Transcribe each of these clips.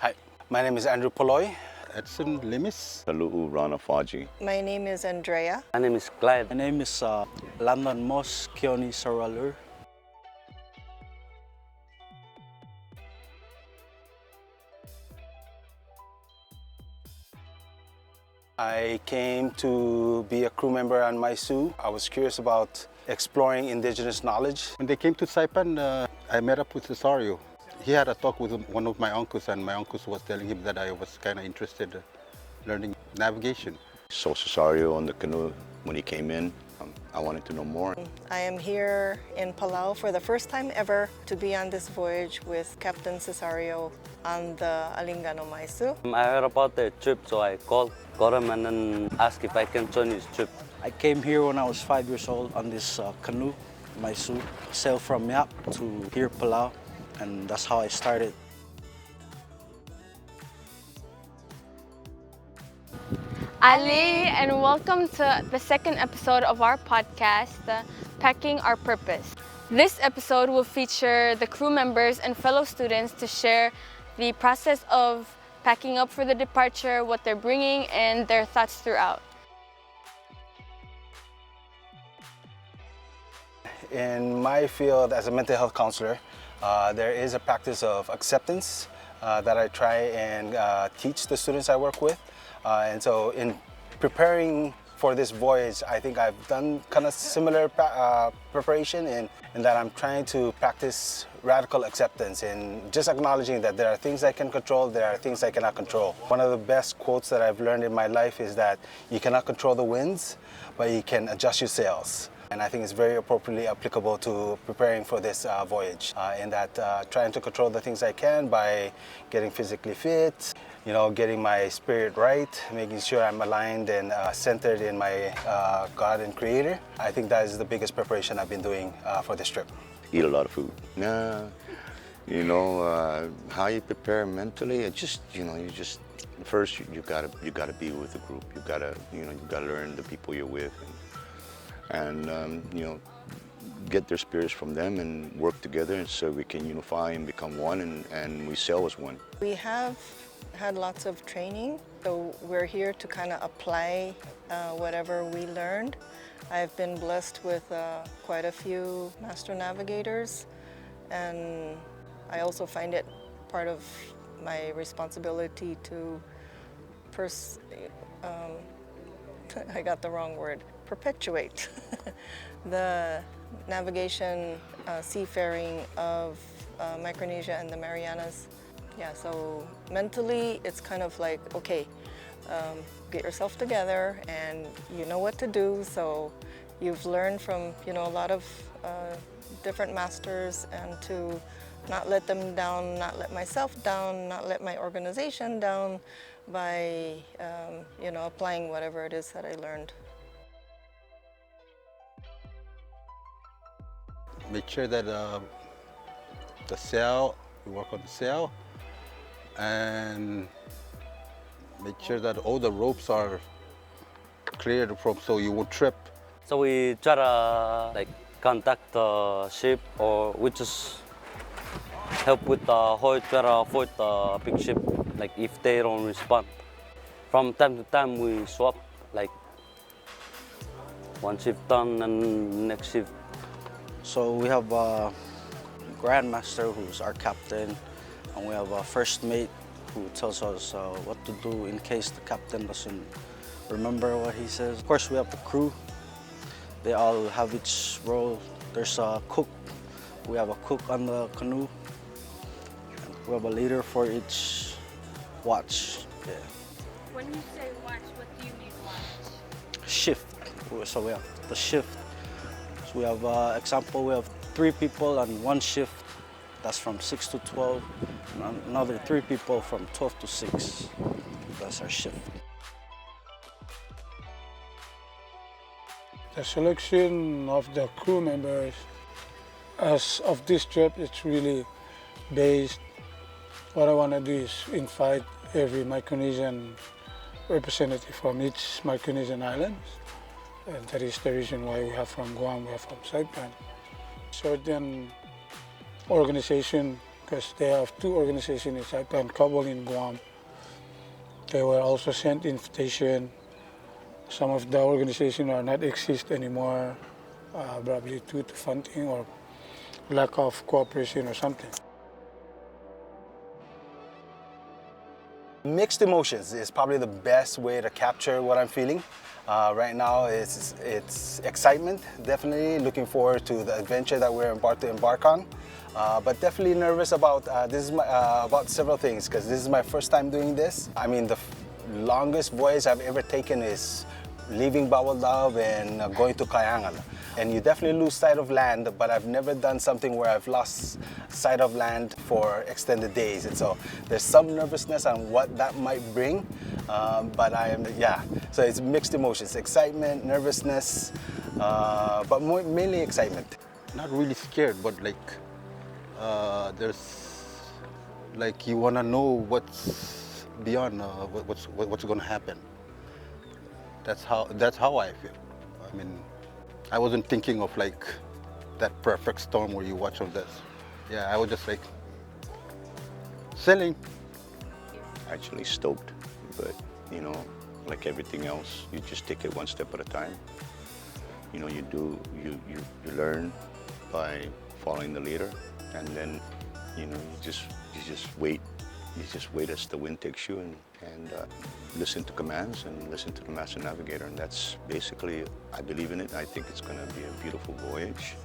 Hi, my name is Andrew Polloy. Edson Limis. Talungab. My name is Andrea. My name is Clyde. My name is Landan Mos Kioni Saralur. I came to be a crew member on Maisu. I was curious about exploring indigenous knowledge. When they came to Saipan, I met up with Cesario. He had a talk with one of my uncles, and my uncle was telling him that I was kind of interested in learning navigation. Saw Cesario on the canoe when he came in. I wanted to know more. I am here in Palau for the first time ever to be on this voyage with Captain Cesario on the Alingano Maisu. I heard about their trip, so I called him and then asked if I can join his trip. I came here when I was 5 years old on this canoe, Maisu. Sailed from Yap to here, Palau, and that's how I started. Ali, and welcome to the second episode of our podcast, Packing Our Purpose. This episode will feature the crew members and fellow students to share the process of packing up for the departure, what they're bringing, and their thoughts throughout. In my field as a mental health counselor, there is a practice of acceptance that I try and teach the students I work with. And so in preparing for this voyage, I think I've done kind of similar preparation in that I'm trying to practice radical acceptance and just acknowledging that there are things I can control, there are things I cannot control. One of the best quotes that I've learned in my life is that you cannot control the winds, but you can adjust your sails. And I think it's very appropriately applicable to preparing for this voyage in that trying to control the things I can by getting physically fit, getting my spirit right, making sure I'm aligned and centered in my God and Creator. I think that is the biggest preparation I've been doing for this trip. Eat a lot of food. How you prepare mentally, it just, first you gotta be with the group. You gotta learn the people you're with and get their spirits from them and work together and so we can unify and become one and we sail as one. We have had lots of training, so we're here to kind of apply whatever we learned. I've been blessed with quite a few master navigators, and I also find it part of my responsibility to I got the wrong word, perpetuate the navigation, seafaring of Micronesia and the Marianas. Yeah, so mentally it's kind of like, okay, get yourself together and you know what to do. So you've learned from, a lot of different masters, and to not let them down, not let myself down, not let my organization down by, applying whatever it is that I learned. Make sure that the sail, we work on the sail, and make sure that all the ropes are cleared from so you won't trip. So we try to contact the ship, or we just help with the hoist, try to avoid the big ship, if they don't respond. From time to time we swap, one shift done and next shift. So we have a grandmaster who's our captain, and we have a first mate who tells us what to do in case the captain doesn't remember what he says. Of course, we have the crew. They all have each role. There's a cook. We have a cook on the canoe. We have a leader for each watch. Yeah. When you say watch, what do you mean watch? Shift. So we have the shift. So we have, example, we have 3 people on one shift. That's from 6 to 12. And another 3 people from 12 to 6. That's our shift. The selection of the crew members as of this trip, it's really based, what I want to do is invite every Micronesian representative from each Micronesian island. And that is the reason why we have from Guam, we have from Saipan. Certain organization because they have two organizations in Saipan, Kabul in Guam. They were also sent invitation. Some of the organizations are not exist anymore, probably due to funding or lack of cooperation or something. Mixed emotions is probably the best way to capture what I'm feeling. Right now it's excitement, definitely looking forward to the adventure that we're about to embark on. But definitely nervous about about several things, because this is my first time doing this. I mean, the longest voyage I've ever taken is leaving Bawaldab and going to Kayangan. And you definitely lose sight of land, but I've never done something where I've lost sight of land for extended days. And so there's some nervousness on what that might bring, but so it's mixed emotions, excitement, nervousness, but mainly excitement. Not really scared, but like there's like you want to know what's beyond what's going to happen. That's how I feel. I mean, I wasn't thinking of like that perfect storm where you watch on this. Yeah, I was just like sailing. Actually stoked, but you know, like everything else, you just take it one step at a time. You know, you learn by following the leader, and then you know you just wait. You just wait as the wind takes you, and listen to commands and listen to the master navigator, and that's basically, I believe in it. I think it's going to be a beautiful voyage.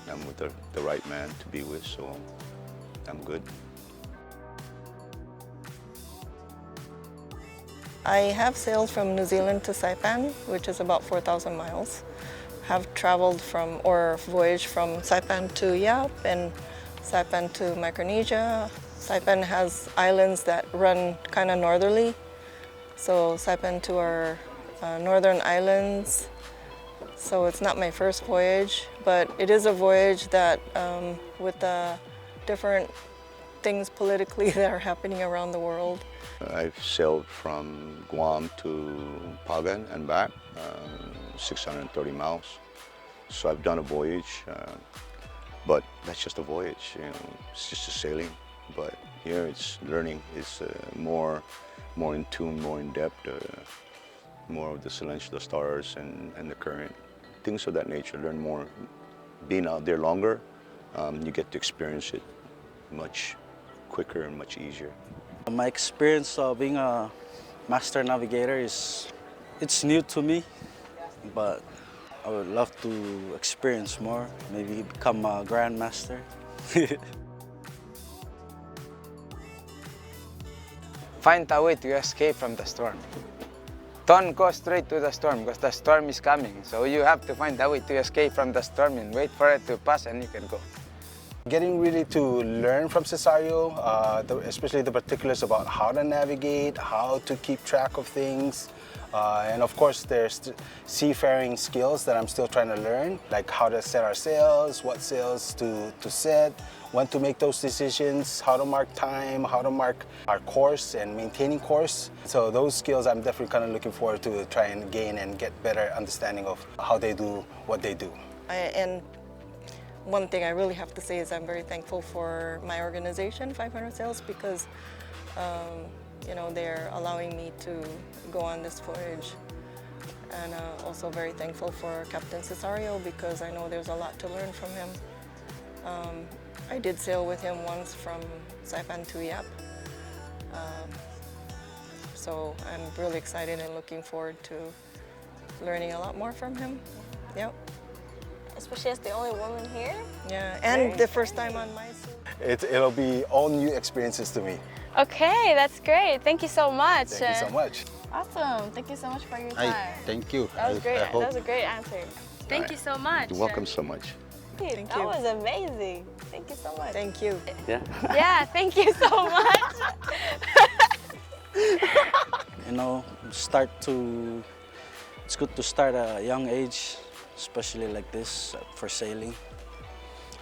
I'm with the right man to be with, so I'm good. I have sailed from New Zealand to Saipan, which is about 4,000 miles. Have traveled voyaged from Saipan to Yap and Saipan to Micronesia. Saipan has islands that run kind of northerly. So Saipan to our northern islands. So it's not my first voyage, but it is a voyage that with the different things politically that are happening around the world. I've sailed from Guam to Pagan and back, 630 miles. So I've done a voyage, but that's just a voyage, you know, it's just a sailing. But here it's learning, it's more in tune, more in depth, more of the celestial stars and the current, things of that nature. Learn more. Being out there longer, you get to experience it much quicker and much easier. My experience of being a master navigator it's new to me, but I would love to experience more, maybe become a grandmaster. Find a way to escape from the storm. Don't go straight to the storm because the storm is coming. So you have to find a way to escape from the storm and wait for it to pass and you can go. Getting really to learn from Cesario, especially the particulars about how to navigate, how to keep track of things. And of course, there's seafaring skills that I'm still trying to learn, like how to set our sails, what sails to set, when to make those decisions, how to mark time, how to mark our course and maintaining course. So those skills I'm definitely kind of looking forward to try and gain and get better understanding of how they do what they do. And one thing I really have to say is I'm very thankful for my organization, 500 Sails, because you know, they're allowing me to go on this voyage. And also very thankful for Captain Cesario because I know there's a lot to learn from him. I did sail with him once from Saipan to Yap. So I'm really excited and looking forward to learning a lot more from him. Yep. Especially as the only woman here. Yeah, and the first time on Maisu. It'll be all new experiences to me. Okay, that's great. Thank you so much. Thank you so much. Awesome. Thank you so much for your time. Thank you. That was great. I hope. That was a great answer. Thank you so much. You're welcome so much. Thank that you. was amazing. Thank you so much. Thank you. Yeah. Yeah, thank you so much. You know, it's good to start at a young age, especially like this for sailing.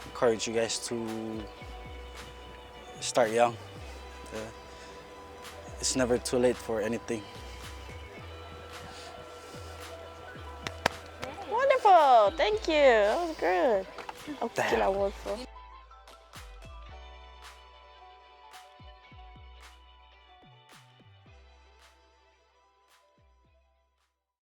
Encourage you guys to start young. It's never too late for anything. Wonderful. Thank you. That was good.